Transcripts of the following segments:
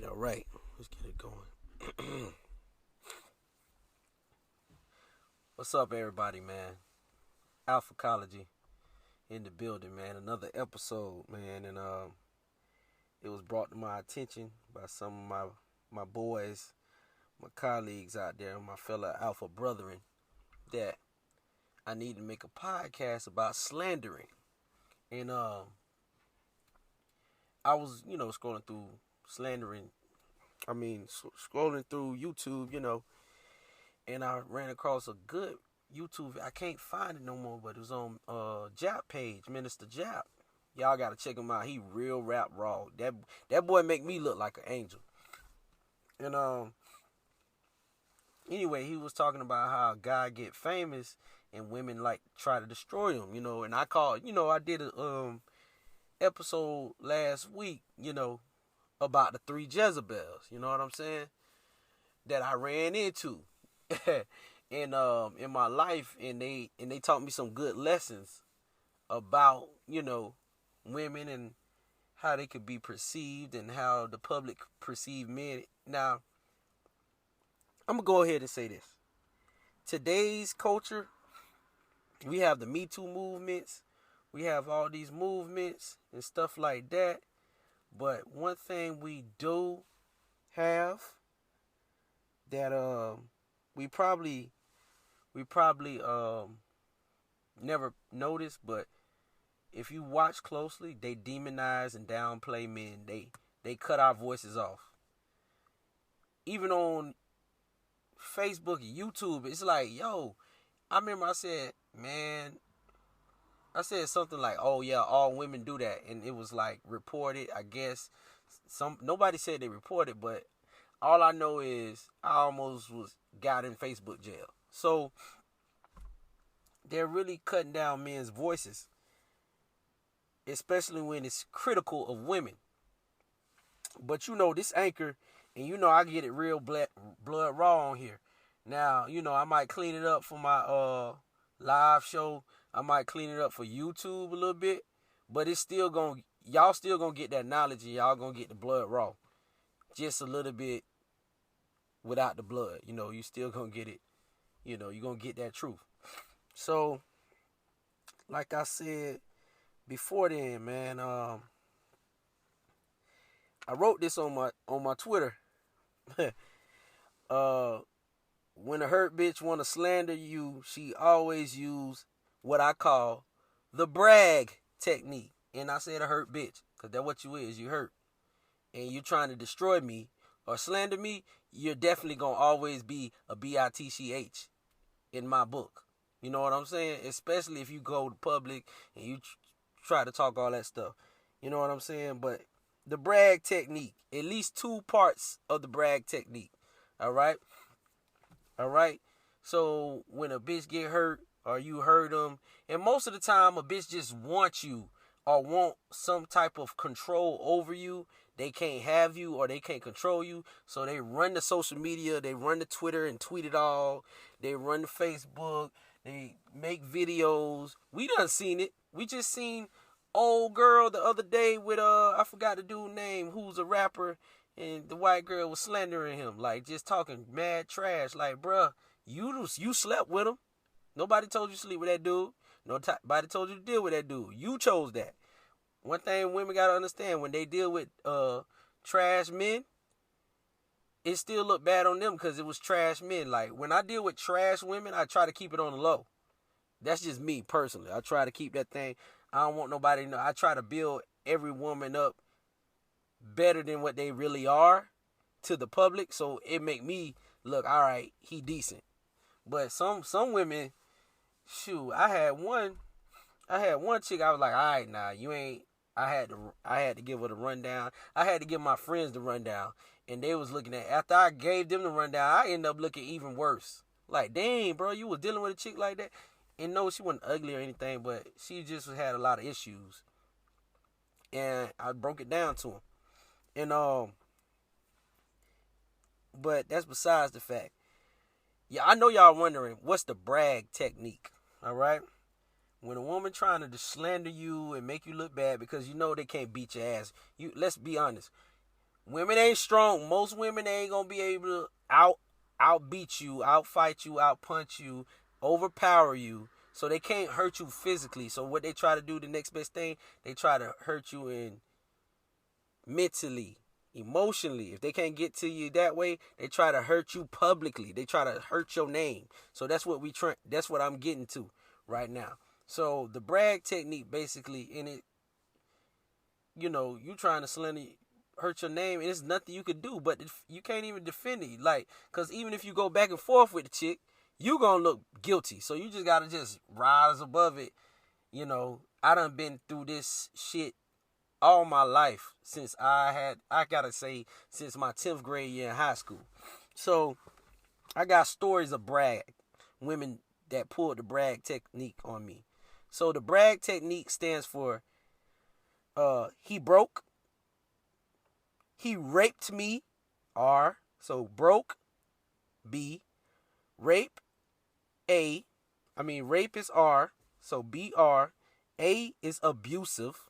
All right. Let's get it going. What's up, everybody, man? Alphacology in the building, man. Another episode, man, and it was brought to my attention by some of my boys, my colleagues out there, my fellow alpha brethren, that I need to make a podcast about slandering. And I was, scrolling through slandering. Scrolling through YouTube, and I ran across a good YouTube. I can't find it no more, but it was on Jap page, Minister Jap. Y'all gotta check him out. He real rap raw. That boy make me look like an angel. And anyway, he was talking about how a guy get famous and women like try to destroy him, And I called, I did a episode last week, about the 3 Jezebels. You know what I'm saying? That I ran into. in my life, and they taught me some good lessons about women and how they could be perceived and how the public perceive men. Now, I'm gonna go ahead and say this: today's culture, we have the Me Too movements, we have all these movements and stuff like that. But one thing we do have that we probably never noticed, but if you watch closely, they demonize and downplay men. They cut our voices off. Even on Facebook and YouTube, it's like, yo, I remember I said something like, oh yeah, all women do that, and it was like reported. I guess nobody said they reported, but all I know is I almost got in Facebook jail. So they're really cutting down men's voices, especially when it's critical of women. But this anchor, and I get it real blood raw on here. Now, I might clean it up for my live show. I might clean it up for YouTube a little bit, but it's still y'all still gonna get that knowledge, and y'all gonna get the blood raw. Just a little bit without the blood. You still gonna get it. You're gonna get that truth. So, like I said before then, man, I wrote this on my Twitter. When a hurt bitch wanna slander you, she always use what I call the brag technique. And I said a hurt bitch, because that's what you is. You hurt. And you trying to destroy me or slander me, you're definitely going to always be a bitch in my book. You know what I'm saying? Especially if you go to public and you try to talk all that stuff. You know what I'm saying? But the brag technique, at least 2 parts of the brag technique. All right? So when a bitch get hurt or you hurt them, and most of the time a bitch just wants you or want some type of control over you. They can't have you or they can't control you. So they run the social media. They run the Twitter and tweet it all. They run the Facebook. They make videos. We done seen it. We just seen old girl the other day with, I forgot the dude's name, who's a rapper. And the white girl was slandering him. Like, just talking mad trash. Like, bruh, you slept with him. Nobody told you to sleep with that dude. Nobody told you to deal with that dude. You chose that. One thing women got to understand, when they deal with trash men, it still look bad on them because it was trash men. Like, when I deal with trash women, I try to keep it on the low. That's just me personally. I try to keep that thing. I don't want nobody to know. I try to build every woman up better than what they really are to the public, so it make me look, all right, he decent. But some women, shoot, I had one chick, I was like, all right, nah, you ain't. I had to give her the rundown. I had to give my friends the rundown. And they was looking at, after I gave them the rundown, I ended up looking even worse. Like, dang, bro, you was dealing with a chick like that? And no, she wasn't ugly or anything, but she just had a lot of issues. And I broke it down to him. And, but that's besides the fact. Yeah, I know y'all wondering, what's the brag technique? All right? When a woman trying to slander you and make you look bad because they can't beat your ass. Let's be honest. Women ain't strong. Most women ain't gonna be able to outbeat you, outfight you, outpunch you, overpower you. So they can't hurt you physically. So what they try to do, the next best thing, they try to hurt you in mentally, emotionally. If they can't get to you that way, they try to hurt you publicly. They try to hurt your name. So that's what that's what I'm getting to right now. So the brag technique, basically, in it, you trying to slander, hurt your name, and there's nothing you could do, but you can't even defend it. Like, because even if you go back and forth with the chick, you gonna look guilty. So you just gotta just rise above it. I done been through this shit all my life since I gotta say, since my 10th grade year in high school. So I got stories of brag, women that pulled the brag technique on me. So the brag technique stands for he broke, he raped me, R. So broke, B. Rape, A. Rape is R. So BR. A is abusive.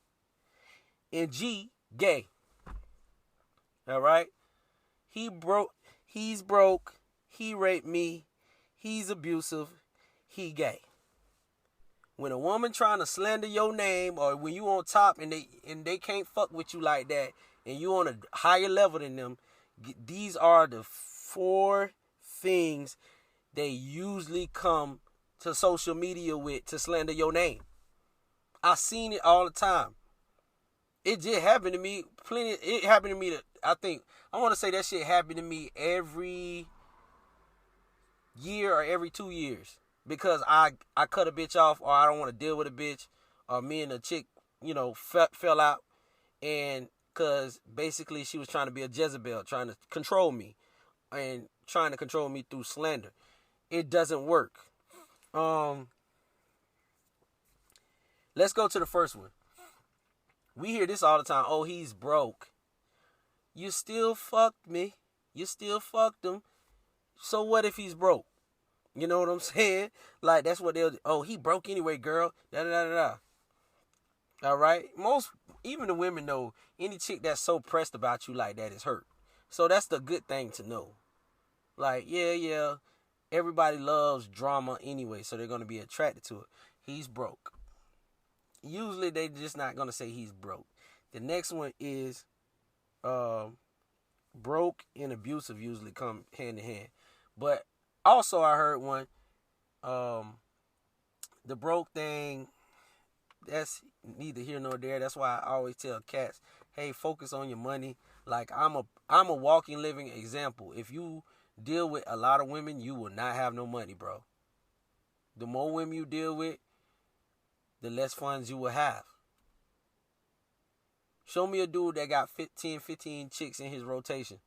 And G, gay. All right? He's broke, he raped me, he's abusive, he gay. When a woman trying to slander your name, or when you on top and they can't fuck with you like that, and you on a higher level than them, these are the 4 things they usually come to social media with to slander your name. I seen it all the time. It just happened to me plenty. It happened to me I want to say that shit happened to me every year or every 2 years. Because I cut a bitch off, or I don't want to deal with a bitch, or me and a chick, fell out, and because basically she was trying to be a Jezebel, trying to control me, and trying to control me through slander. It doesn't work. Let's go to the first one. We hear this all the time. Oh, he's broke. You still fucked me. You still fucked him. So what if he's broke? You know what I'm saying? Like, that's what they'll do. Oh, he broke anyway, girl. Da-da-da-da-da. All right? Even the women know, any chick that's so pressed about you like that is hurt. So that's the good thing to know. Like, yeah, everybody loves drama anyway, so they're going to be attracted to it. He's broke. Usually they just not going to say he's broke. The next one is broke and abusive usually come hand in hand. But also I heard one, the broke thing, that's neither here nor there. That's why I always tell cats, hey, focus on your money. Like, I'm a walking, living example. If you deal with a lot of women, you will not have no money, bro. The more women you deal with, the less funds you will have. Show me a dude that got 15 chicks in his rotation,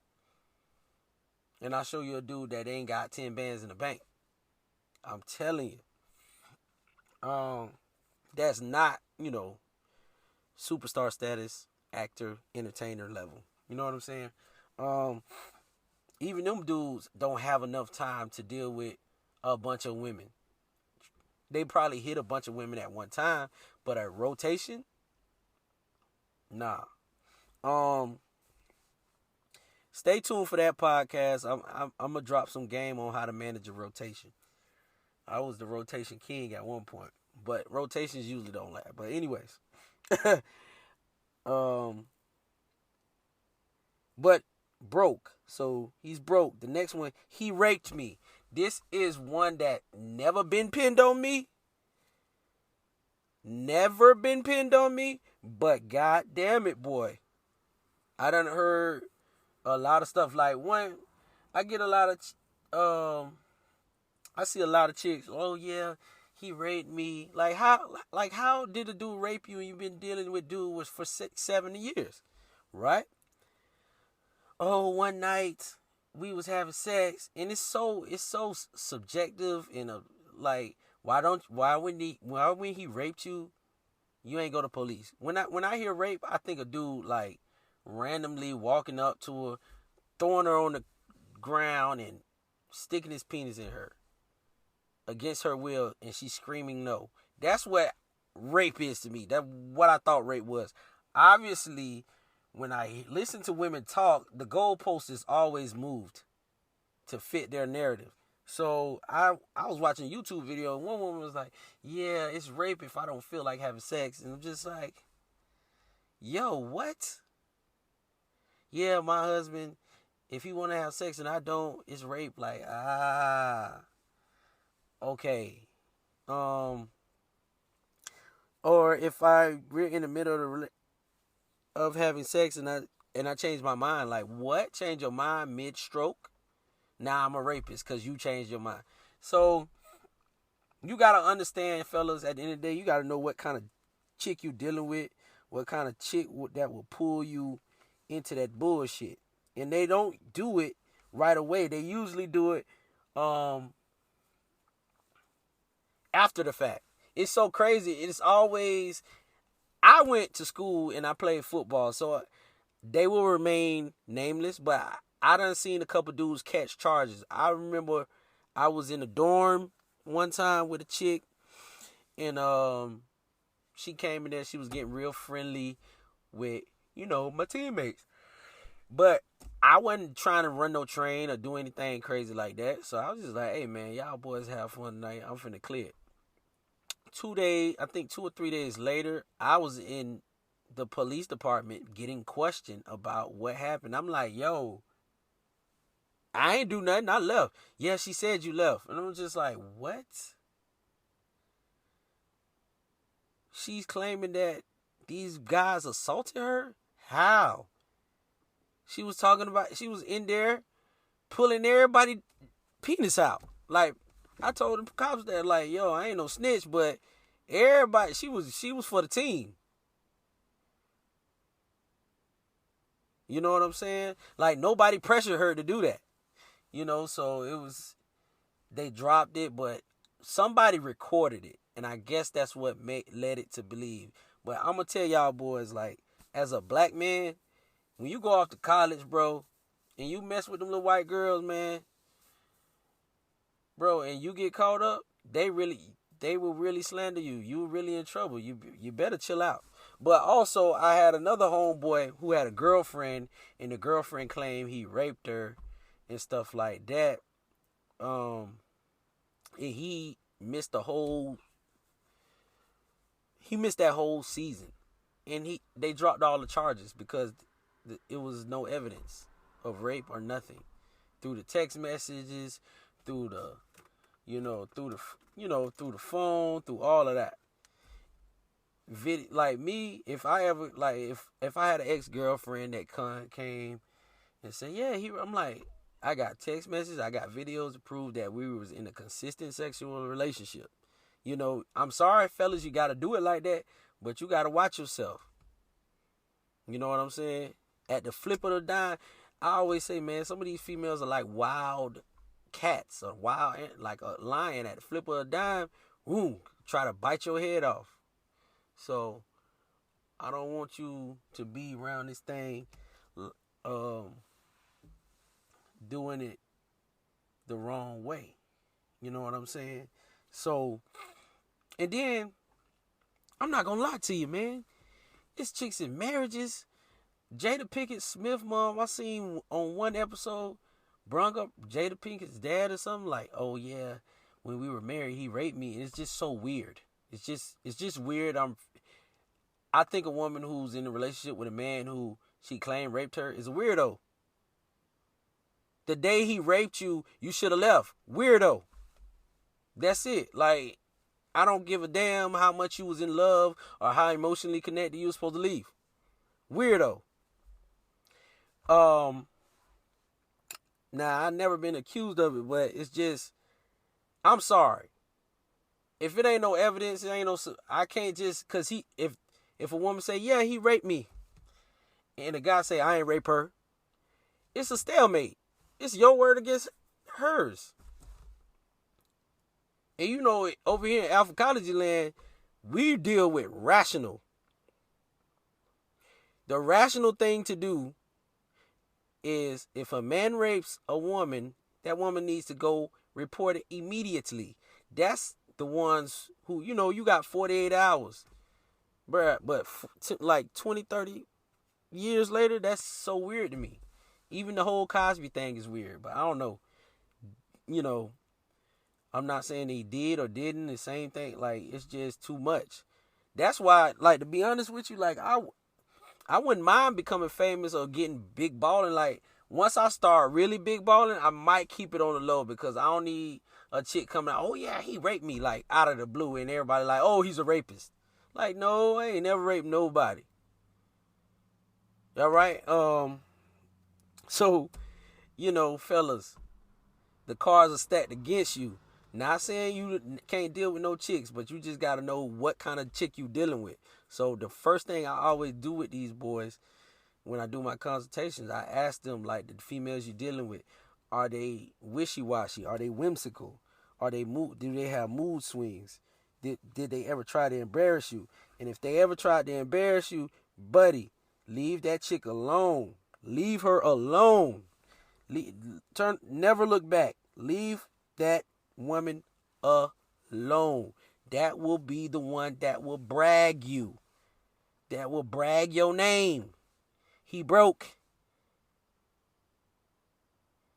and I'll show you a dude that ain't got 10 bands in the bank. I'm telling you. That's not, superstar status, actor, entertainer level. You know what I'm saying? Even them dudes don't have enough time to deal with a bunch of women. They probably hit a bunch of women at one time, but a rotation? Nah. Stay tuned for that podcast. I'm gonna drop some game on how to manage a rotation. I was the rotation king at one point, but rotations usually don't last. But anyways, but broke. So he's broke. The next one, he raped me. This is one that never been pinned on me. Never been pinned on me. But god damn it, boy. I done heard a lot of stuff. Like, one, I get a lot of I see a lot of chicks, oh yeah, he raped me. Like how did a dude rape you and you've been dealing with dude for 7 years? Right? Oh, one night we was having sex, and it's so subjective, and like, why when he raped you, you ain't go to police? When I hear rape, I think a dude like randomly walking up to her, throwing her on the ground and sticking his penis in her against her will, and she's screaming no. That's what rape is to me. That's what I thought rape was. Obviously, when I listen to women talk, the goalpost is always moved to fit their narrative. So I was watching a YouTube video and one woman was like, "Yeah, it's rape if I don't feel like having sex," and I'm just like, "Yo, what?" Yeah, my husband, if he want to have sex and I don't, it's rape. Like, okay. Um, or if we're in the middle of having sex and I change my mind, like, what? Change your mind mid-stroke? Now I'm a rapist because you changed your mind. So you gotta understand, fellas. At the end of the day, you gotta know what kind of chick you dealing with, what kind of chick that will pull you into that bullshit. And they don't do it right away. They usually do it after the fact. It's so crazy. It's always, I went to school and I played football, so they will remain nameless, but I done seen a couple dudes catch charges. I remember I was in a dorm one time with a chick, and she came in there. She was getting real friendly with, my teammates. But I wasn't trying to run no train or do anything crazy like that. So I was just like, hey, man, y'all boys have fun tonight. I'm finna clear it. 2 or 3 days later, I was in the police department getting questioned about what happened. I'm like, yo, I ain't do nothing. I left. Yeah, she said you left. And I'm just like, what? She's claiming that these guys assaulted her? How? She was in there pulling everybody penis out. Like, I told the cops that, like, yo, I ain't no snitch, but everybody, she was for the team. You know what I'm saying? Like, nobody pressured her to do that. So they dropped it, but somebody recorded it. And I guess that's what led it to believe. But I'm going to tell y'all boys, like, as a black man, when you go off to college, bro, and you mess with them little white girls, man, bro, and you get caught up, they will really slander you. You really in trouble. You better chill out. But also, I had another homeboy who had a girlfriend, and the girlfriend claimed he raped her and stuff like that. And he missed that whole season, and they dropped all the charges because it was no evidence of rape or nothing through the text messages, through the phone, through all of that. Like me, if I ever, like, if I had an ex-girlfriend that came and said, yeah, I'm like, I got text messages, I got videos to prove that we was in a consistent sexual relationship. I'm sorry, fellas, you got to do it like that, but you got to watch yourself. You know what I'm saying? At the flip of the dime, I always say, man, some of these females are like wild cats or wild, like a lion. At the flip of a dime, boom, try to bite your head off. So I don't want you to be around this thing doing it the wrong way. You know what I'm saying? So, and then, I'm not gonna lie to you, man. It's chicks in marriages. Jada Pinkett Smith mom, I seen on one episode, brung up Jada Pinkett's dad or something, like, oh yeah, when we were married, he raped me. And it's just so weird. It's just weird. I think a woman who's in a relationship with a man who she claimed raped her is a weirdo. The day he raped you, you should have left. Weirdo. That's it. Like, I don't give a damn how much you was in love or how emotionally connected you were supposed to leave. Weirdo. Now, I've never been accused of it, but it's just, I'm sorry. If it ain't no evidence, it ain't no, I can't just, cause if a woman say, yeah, he raped me, and the guy say, I ain't rape her, it's a stalemate. It's your word against hers. And over here in alphacology land, we deal with rational. The rational thing to do is, if a man rapes a woman, that woman needs to go report it immediately. That's the ones who, you got 48 hours. Bruh, but like 20, 30, years later, that's so weird to me. Even the whole Cosby thing is weird, but I don't know. You know, I'm not saying he did or didn't. The same thing. Like, it's just too much. That's why, like, to be honest with you, like, I wouldn't mind becoming famous or getting big balling. Like, once I start really big balling, I might keep it on the low because I don't need a chick coming out, oh yeah, he raped me, like, out of the blue, and everybody like, oh, he's a rapist. Like, no, I ain't never raped nobody. All right? So, fellas, the cards are stacked against you. Not saying you can't deal with no chicks, but you just got to know what kind of chick you dealing with. So the first thing I always do with these boys when I do my consultations, I ask them, like, the females you're dealing with, are they wishy-washy? Are they whimsical? Do they have mood swings? Did they ever try to embarrass you? And if they ever tried to embarrass you, buddy, leave that chick alone. Leave her alone. Never look back. Leave that woman alone. That will be the one that will brag you. That will brag your name. He broke.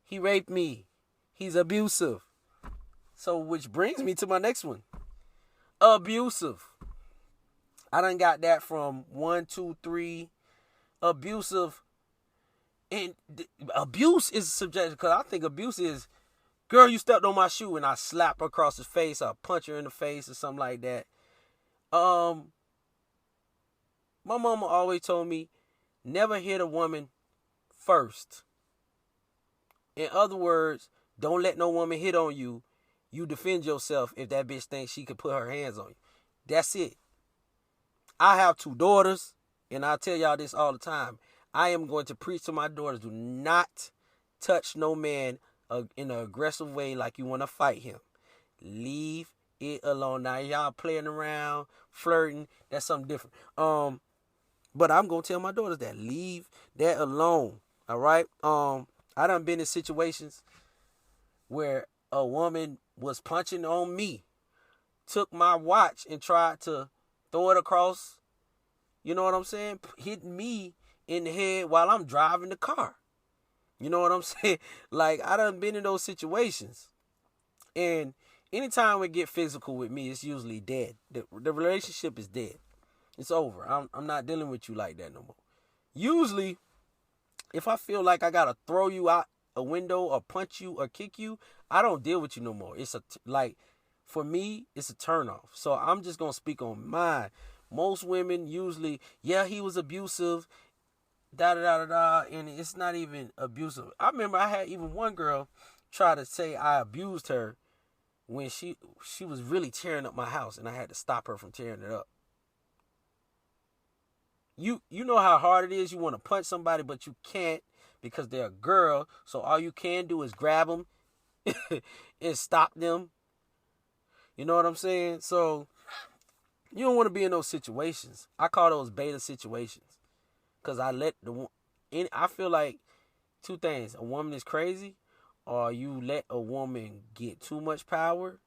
He raped me. He's abusive. So, which brings me to my next one. Abusive. I done got that from 1, 2, 3. Abusive. And abuse is subjective, because I think abuse is, girl, you stepped on my shoe, and I slap her across the face, or punch her in the face, or something like that. My mama always told me, never hit a woman first. In other words, don't let no woman hit on you. You defend yourself if that bitch thinks she could put her hands on you. That's it. I have 2 daughters, and I tell y'all this all the time. I am going to preach to my daughters, do not touch no man in an aggressive way like you want to fight him. Leave it alone. Now, y'all playing around, flirting, that's something different. But I'm going to tell my daughters that. Leave that alone. All right? I done been in situations where a woman was punching on me, took my watch and tried to throw it across, you know what I'm saying? Hitting me in the head while I'm driving the car. You know what I'm saying? Like, I done been in those situations. And anytime we get physical with me, it's usually dead. The relationship is dead. It's over. I'm not dealing with you like that no more. Usually, if I feel like I gotta throw you out a window or punch you or kick you, I don't deal with you no more. It's for me, it's a turnoff. So I'm just gonna speak on mine. Most women usually, yeah, he was abusive, and it's not even abusive. I remember I had even one girl try to say I abused her when she was really tearing up my house, and I had to stop her from tearing it up. You know how hard it is. You want to punch somebody, but you can't because they're a girl. So all you can do is grab them and stop them. You know what I'm saying? So you don't want to be in those situations. I call those beta situations. Because I feel like 2 things. A woman is crazy, or you let a woman get too much power,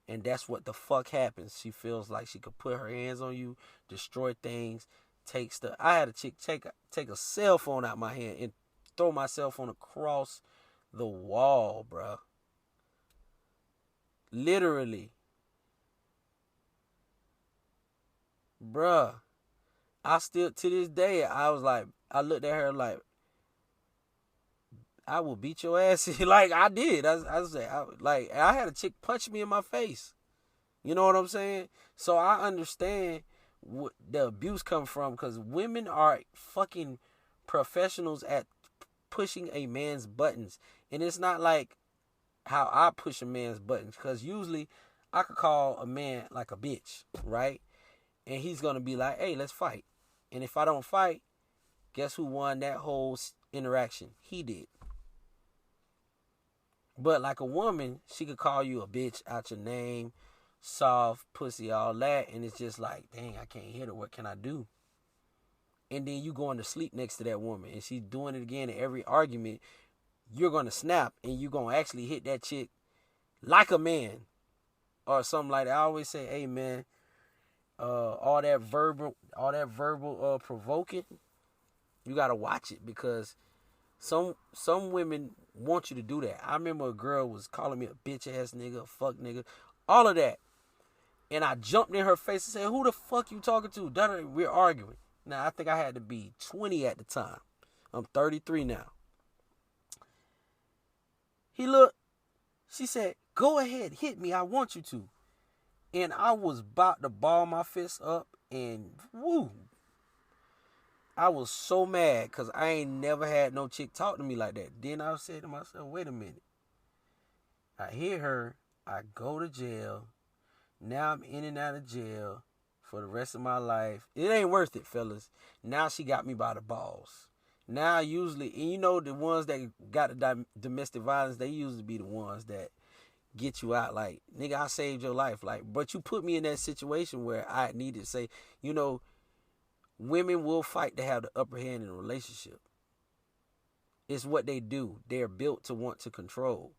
and that's what the fuck happens. She feels like she could put her hands on you, destroy things, take stuff. I had a chick take a cell phone out my hand and throw my cell phone across the wall, bruh. Literally. Bruh. I still, to this day, I looked at her like, I will beat your ass. Like, I did. I had a chick punch me in my face. You know what I'm saying? So I understand what the abuse come from, because women are fucking professionals at pushing a man's buttons. And it's not like how I push a man's buttons, because usually I could call a man like a bitch, right? And he's going to be like, hey, let's fight. And if I don't fight, guess who won that whole interaction? He did. But like a woman, she could call you a bitch out your name, soft, pussy, all that. And it's just like, dang, I can't hit her. What can I do? And then you going to sleep next to that woman, and she's doing it again in every argument. You're going to snap, and you're going to actually hit that chick like a man or something like that. I always say, hey, man, all that verbal provoking, You gotta watch it because some women want you to do that. I remember a girl was calling me a bitch ass nigga, a fuck nigga, all of that. And I jumped in her face and said, "Who the fuck you talking to?" We're arguing. Now I think I had to be 20 at the time. I'm 33 now. She said, "Go ahead, hit me. I want you to." And I was about to ball my fist up and woo. I was so mad because I ain't never had no chick talk to me like that. Then I said to myself, wait a minute. I hit her. I go to jail. Now I'm in and out of jail for the rest of my life. It ain't worth it, fellas. Now she got me by the balls. Now usually, and you know the ones that got the domestic violence, they usually be the ones that get you out. Like, nigga, I saved your life. Like, but you put me in that situation where I needed to say, you know, women will fight to have the upper hand in a relationship. It's what they do. They're built to want to control.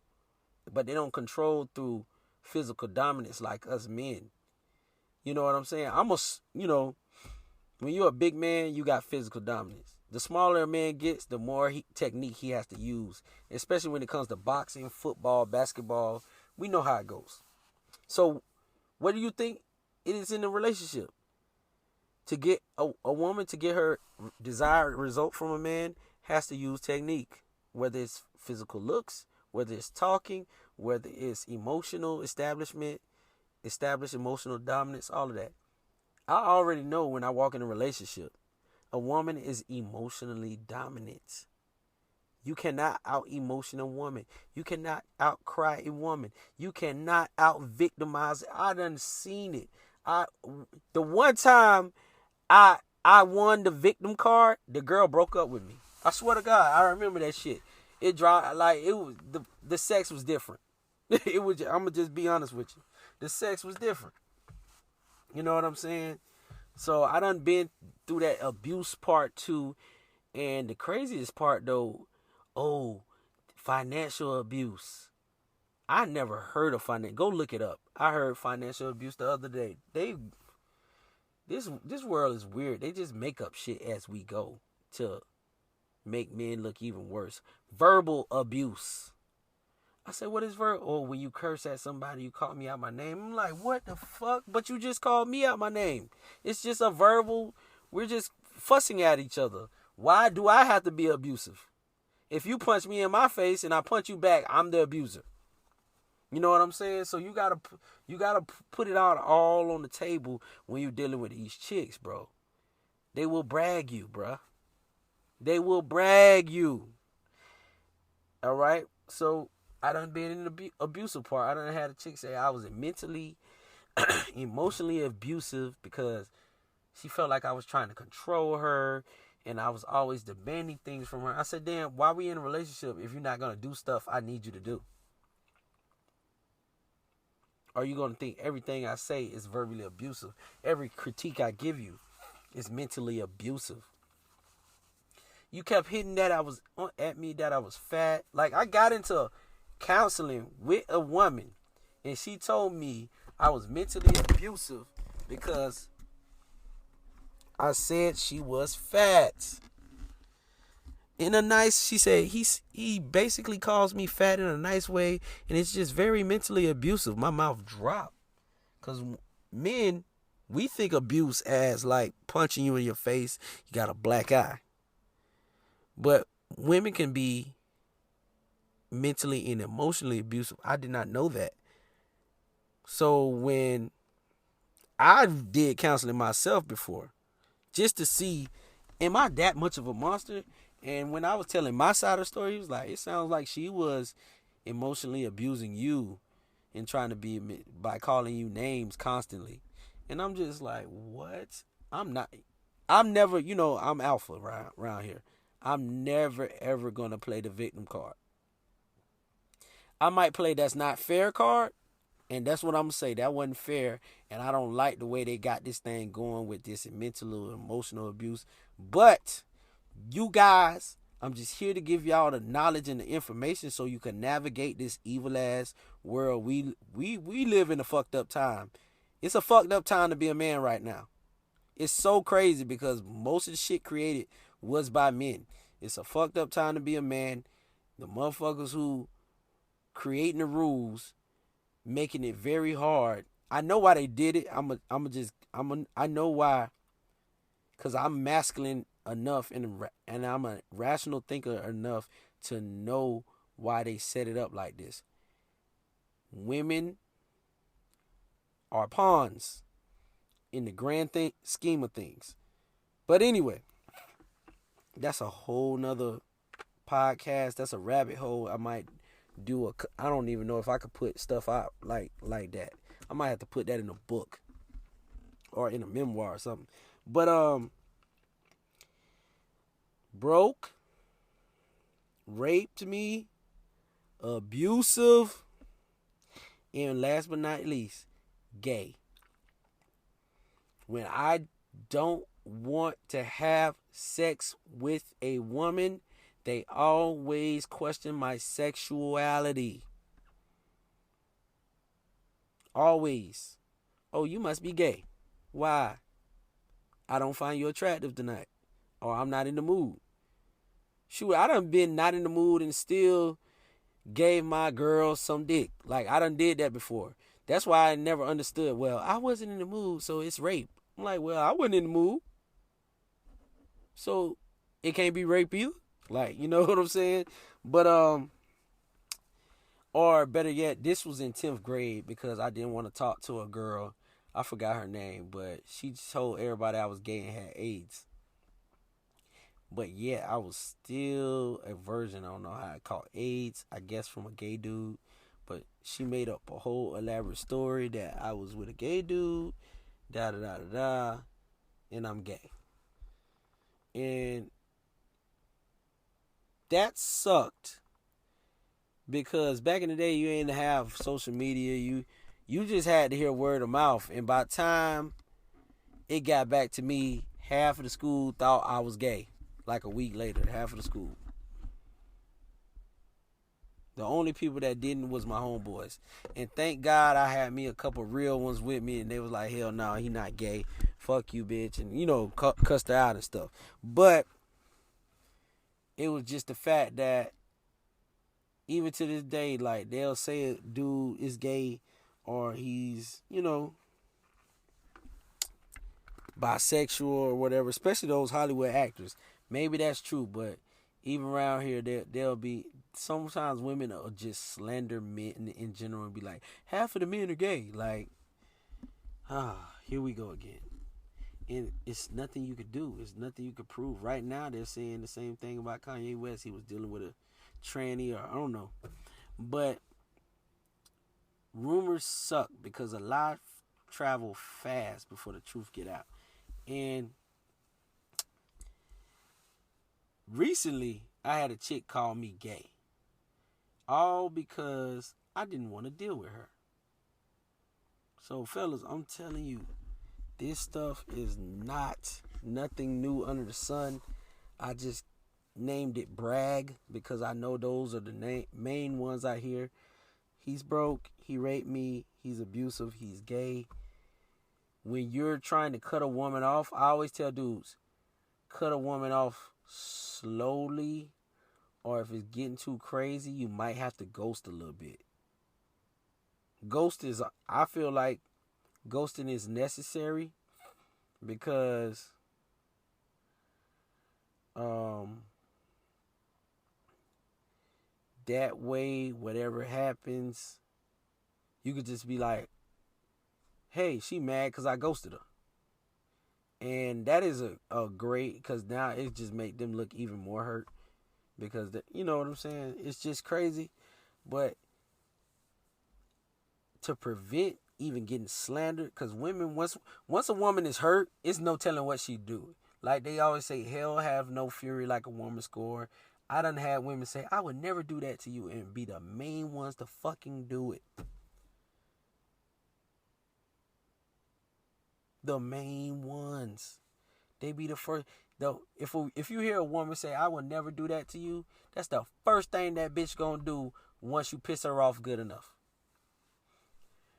But they don't control through physical dominance like us men. You know what I'm saying? When you're a big man, you got physical dominance. The smaller a man gets, the more technique he has to use. Especially when it comes to boxing, football, basketball. We know how it goes. So, what do you think it is in a relationship? To get a woman to get her desired result from a man has to use technique. Whether it's physical looks, whether it's talking, whether it's emotional establish emotional dominance, all of that. I already know when I walk in a relationship, a woman is emotionally dominant. You cannot out-emotion a woman. You cannot out-cry a woman. You cannot out-victimize it. I done seen it. The one time I won the victim card, the girl broke up with me. I swear to God, I remember that shit. It was the sex was different. I'm gonna just be honest with you. The sex was different. You know what I'm saying? So I done been through that abuse part too. And the craziest part though, financial abuse. I never heard of financial. Go look it up. I heard financial abuse the other day. This world is weird. They just make up shit as we go to make men look even worse. Verbal abuse. I said, what is verbal? Oh, when you curse at somebody, you call me out my name. I'm like, what the fuck? But you just called me out my name. It's just a verbal. We're just fussing at each other. Why do I have to be abusive? If you punch me in my face and I punch you back, I'm the abuser. You know what I'm saying? So you gotta put it out all on the table when you're dealing with these chicks, bro. They will brag you, bro. They will brag you. All right? So I done been in the abusive part. I done had a chick say I was mentally, emotionally abusive because she felt like I was trying to control her and I was always demanding things from her. I said, damn, why we in a relationship if you're not going to do stuff I need you to do? Are you going to think everything I say is verbally abusive? Every critique I give you is mentally abusive. You kept hitting that at me that I was fat. Like, I got into counseling with a woman and she told me I was mentally abusive because I said she was fat. She said he basically calls me fat in a nice way, and it's just very mentally abusive. My mouth dropped. Because men, we think abuse as like punching you in your face, you got a black eye. But women can be mentally and emotionally abusive. I did not know that. So when I did counseling myself before, just to see, am I that much of a monster? And when I was telling my side of the story, he was like, it sounds like she was emotionally abusing you and trying to be by calling you names constantly. And I'm just like, what? I'm never, I'm alpha around here. I'm never, ever going to play the victim card. I might play that's not fair card. And that's what I'm going to say. That wasn't fair. And I don't like the way they got this thing going with this mental and emotional abuse. But you guys, I'm just here to give y'all the knowledge and the information so you can navigate this evil ass world. We live in a fucked up time. It's a fucked up time to be a man right now. It's so crazy because most of the shit created was by men. It's a fucked up time to be a man. The motherfuckers who creating the rules, making it very hard. I know why they did it. I know why. Cause I'm masculine enough and I'm a rational thinker enough to know why they set it up like this. Women are pawns in the grand scheme of things. But anyway, that's a whole nother podcast. That's a rabbit hole. I might do I don't even know if I could put stuff out like that. I might have to put that in a book or in a memoir or something. But broke, raped me, abusive, and last but not least, gay. When I don't want to have sex with a woman, they always question my sexuality. Always. Oh, you must be gay. Why? I don't find you attractive tonight. Or I'm not in the mood. Shoot, I done been not in the mood and still gave my girl some dick. Like, I done did that before. That's why I never understood, well, I wasn't in the mood, so it's rape. I'm like, well, I wasn't in the mood. So, it can't be rape either. Like, you know what I'm saying? But, or better yet, this was in 10th grade because I didn't want to talk to a girl. I forgot her name, but she told everybody I was gay and had AIDS. But yeah, I was still a virgin. I don't know how I caught AIDS. I guess from a gay dude. But she made up a whole elaborate story that I was with a gay dude. Da da da da da. And I'm gay. And that sucked. Because back in the day, you ain't have social media. You just had to hear word of mouth. And by the time it got back to me, half of the school thought I was gay. Like a week later, half of the school. The only people that didn't was my homeboys. And thank God I had me a couple real ones with me. And they was like, hell no, he not gay. Fuck you, bitch. And, you know, cussed her out and stuff. But it was just the fact that even to this day, like, they'll say a dude is gay or he's, you know, bisexual or whatever. Especially those Hollywood actors. Maybe that's true, but even around here, there'll be sometimes women will just slander men in general and be like, half of the men are gay. Like, here we go again. And it's nothing you could do. It's nothing you could prove. Right now, they're saying the same thing about Kanye West. He was dealing with a tranny, or I don't know. But rumors suck because a lot travel fast before the truth get out. And recently, I had a chick call me gay. All because I didn't want to deal with her. So, fellas, I'm telling you, this stuff is not nothing new under the sun. I just named it brag because I know those are the main ones I hear. He's broke. He raped me. He's abusive. He's gay. When you're trying to cut a woman off, I always tell dudes, cut a woman off slowly, or if it's getting too crazy, you might have to ghost a little bit. I feel like ghosting is necessary because that way, whatever happens, you could just be like, hey, she mad because I ghosted her. And that is a great, because now it just make them look even more hurt. Because, you know what I'm saying? It's just crazy. But to prevent even getting slandered, because women, once a woman is hurt, it's no telling what she do. Like they always say, hell have no fury like a woman score. I done had women say, I would never do that to you, and be the main ones to fucking do it. The main ones. They be the first. Though, if you hear a woman say, I would never do that to you, that's the first thing that bitch gonna do once you piss her off good enough.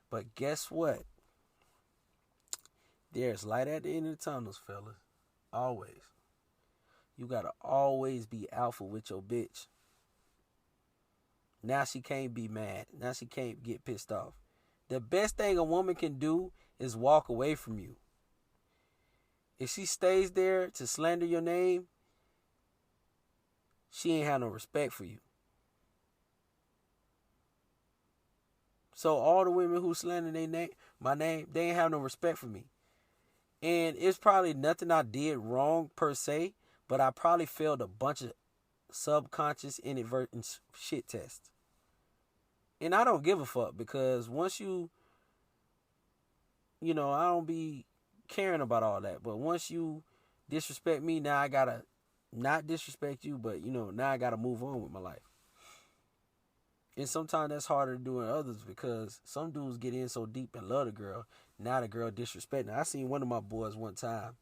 But guess what? There's light at the end of the tunnels, fellas. Always. You gotta always be alpha with your bitch. Now she can't be mad. Now she can't get pissed off. The best thing a woman can do is walk away from you. If she stays there to slander your name, she ain't have no respect for you. So all the women who slander my name, they ain't have no respect for me. And it's probably nothing I did wrong per se, but I probably failed a bunch of subconscious inadvertent shit tests. And I don't give a fuck, because once I don't be caring about all that. But once you disrespect me, now I gotta not disrespect you, but now I gotta move on with my life. And sometimes that's harder to do than others, because some dudes get in so deep and love the girl. Now the girl disrespecting. I seen one of my boys one time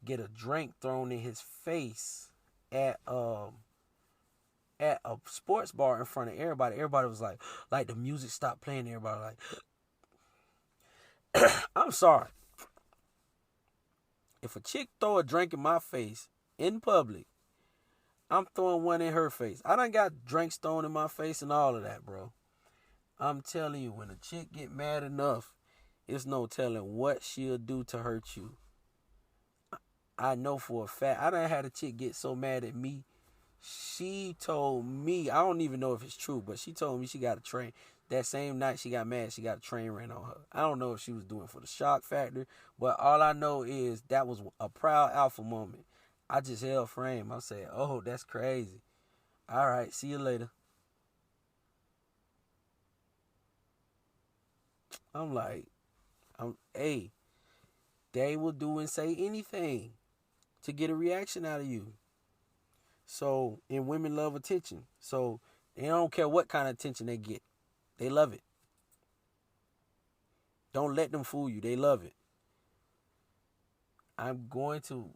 get a drink thrown in his face at a sports bar in front of everybody. Everybody was like the music stopped playing. Everybody like, I'm sorry. If a chick throw a drink in my face in public, I'm throwing one in her face. I done got drinks thrown in my face and all of that, bro. I'm telling you, when a chick get mad enough, it's no telling what she'll do to hurt you. I know for a fact. I done had a chick get so mad at me. She told me, I don't even know if it's true, but she told me she got a train. That same night she got mad, she got a train ran on her. I don't know if she was doing it for the shock factor, but all I know is that was a proud alpha moment. I just held frame. I said, oh, that's crazy. All right, see you later. I'm like, hey, they will do and say anything to get a reaction out of you. So, and women love attention. So, they don't care what kind of attention they get. They love it. Don't let them fool you. They love it. I'm going to...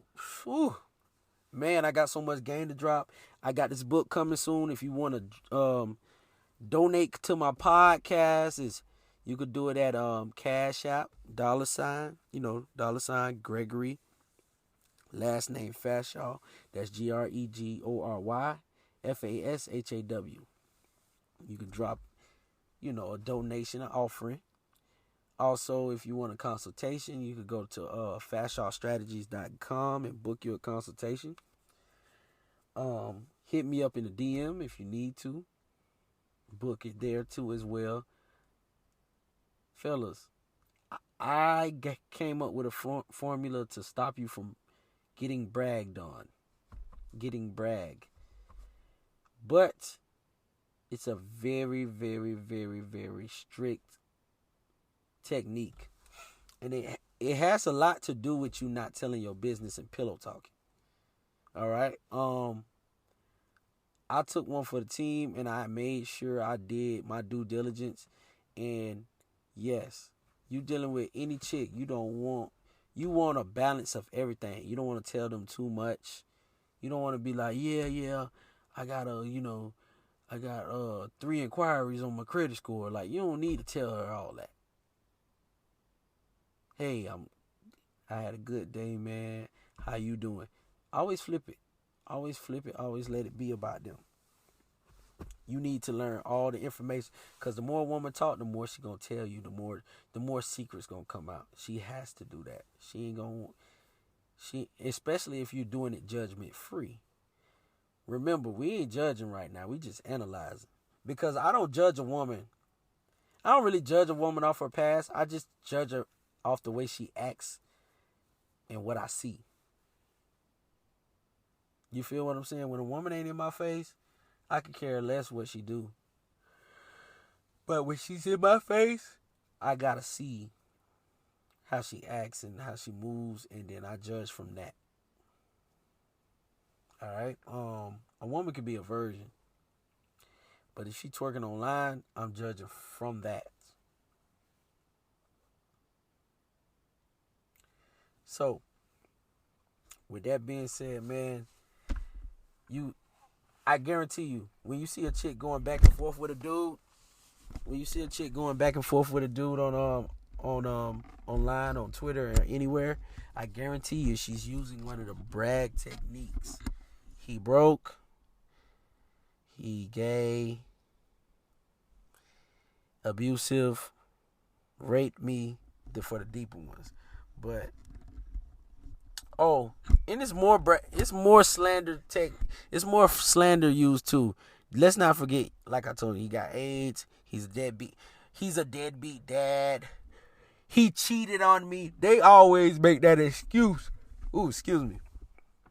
Man, I got so much game to drop. I got this book coming soon. If you want to donate to my podcast, you could do it at Cash App, $, Gregory. Last name Fashaw. That's GREGORY FASHAW. You can drop, a donation, an offering. Also, if you want a consultation, you could go to fashawstrategies.com and book you a consultation. Hit me up in the DM if you need to. Book it there too as well. Fellas, I came up with a formula to stop you from getting bragged on. Getting brag. But it's a very, very, very, very strict technique. And it has a lot to do with you not telling your business and pillow talking. All right? I took one for the team, and I made sure I did my due diligence. And yes, you dealing with any chick, you want a balance of everything. You don't want to tell them too much. You don't want to be like, yeah, I got 3 inquiries on my credit score. Like, you don't need to tell her all that. Hey, I had a good day, man. How you doing? Always flip it. Always flip it. Always let it be about them. You need to learn all the information, because the more a woman talk, the more she gonna tell you. The more secrets gonna come out. She has to do that. Especially if you're doing it judgment free. Remember, we ain't judging right now. We just analyzing. Because I don't judge a woman. I don't really judge a woman off her past. I just judge her off the way she acts and what I see. You feel what I'm saying? When a woman ain't in my face, I could care less what she do. But when she's in my face, I gotta see how she acts and how she moves, and then I judge from that. Alright? A woman could be a virgin, but if she twerking online, I'm judging from that. So, with that being said, man, I guarantee you, when you see a chick going back and forth with a dude, on on online, on Twitter, or anywhere, I guarantee you she's using one of the brag techniques. He broke, he gay, abusive, raped me for the deeper ones. But and it's more slander it's more slander used too. Let's not forget, like I told you, he got AIDS. He's a deadbeat dad. He cheated on me. They always make that excuse. Ooh, excuse me.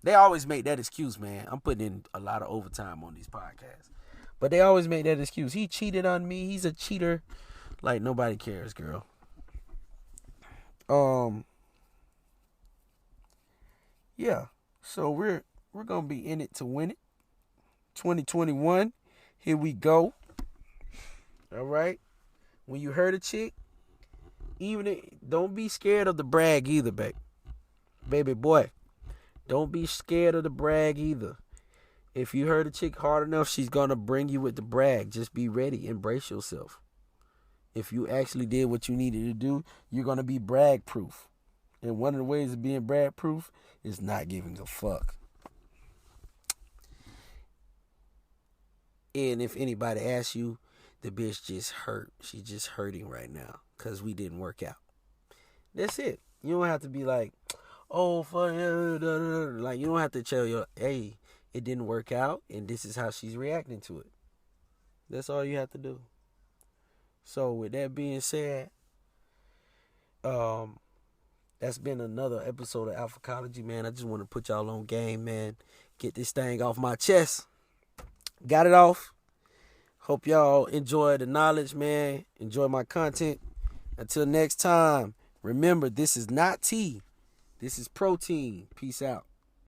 They always make that excuse, man. I'm putting in a lot of overtime on these podcasts. But they always make that excuse. He cheated on me. He's a cheater. Like, nobody cares, girl. Yeah. So we're gonna be in it to win it. 2021. Here we go. All right. When you hurt a chick, don't be scared of the brag either, baby boy. Don't be scared of the brag either. If you hurt a chick hard enough, she's gonna bring you with the brag. Just be ready. Embrace yourself. If you actually did what you needed to do, you're gonna be brag proof. And one of the ways of being brag proof is not giving a fuck. And if anybody asks you, the bitch just hurt. She's just hurting right now because we didn't work out. That's it. You don't have to be like, oh, fuck, like, you don't have to tell your, hey, it didn't work out, and this is how she's reacting to it. That's all you have to do. So with that being said, that's been another episode of Alphacology, man. I just want to put y'all on game, man. Get this thing off my chest. Got it off. Hope y'all enjoy the knowledge, man. Enjoy my content. Until next time, remember, this is not tea. This is protein. Peace out.